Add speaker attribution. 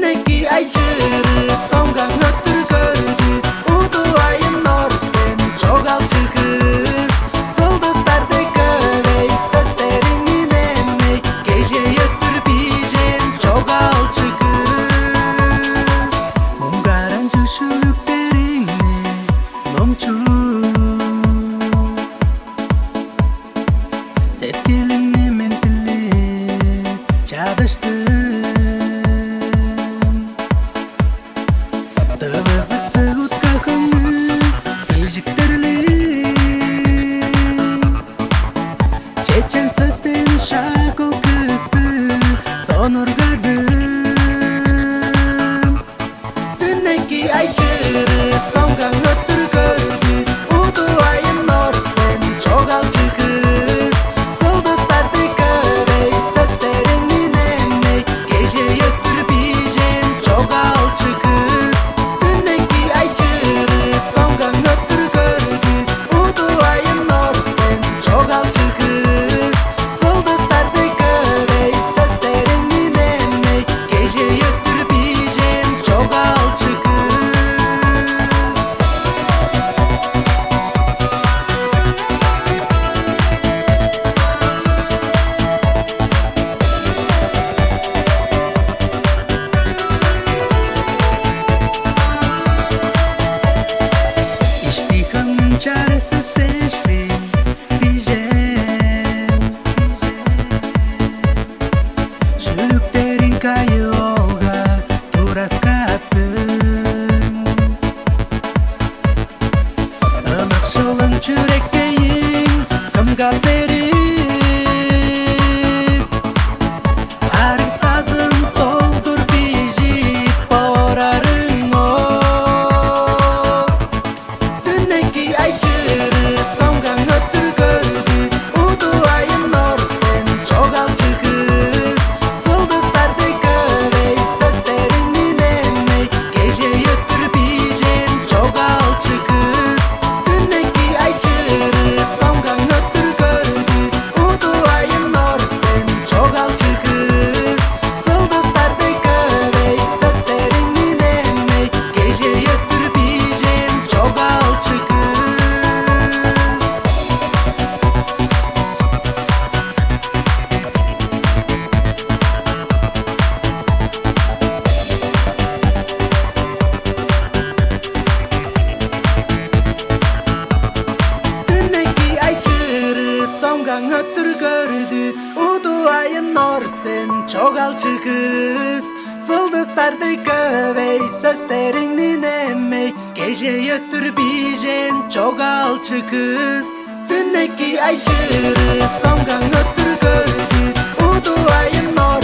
Speaker 1: Dünneki ayçırı songan öttür gördü. Udu ayın nor sen çok alçı kız. Sıldızlarda görey sözlerinin emmek. Gece öttür bijen çok alçı kız. Mum garancı şülüklerinle nomçu. Setkilinle mentili çağdaştım. Tavızıkta utkakını ejiktirli. Çeçen sestin şakıl kızdı son urgadım. Dünneki ayçırı songan öttür gördü. Udu ayın nor sen çok alçı kız. Sıldızlarda görey sözlerinin emmek. Gece öttür bijen çok alçı kız. Dünneki ayçırı songan öttür gördü. Udu ayın nor sen çok alçı kız. Sıldızlarda görey sözlerinin emmek. Gece öttür bijen çok alçı kız. İştihanın çaresiz seçti bijen. Şülüklerin kayı olga turas kattın. Amak şılın çürekkeyin kımga berip. Arı sazın doldur bijip borarın o. Dünneki ayçırı songan öttür gördü. Udu ayın nor sen çok alçı kız. Sıldızlarda görey sözlerinin emmek. Gece öttür bijen çok alçı kız. Dünneki ayçırı songan öttür gördü. Udu ayın nor sen çok alçı kız. Sıldızlarda görey sözlerinin emmek. Gece öttür bijen çok alçı kız. Dünneki ayçırı songan öttür gördü. Udu ayın nor sen çok alçı kız. Sıldızlarda görey sözlerinin emmek. Gece öttür bijen çok alçı kız. Dünneki ayçırı songan öttür gördü. Udu ayın nor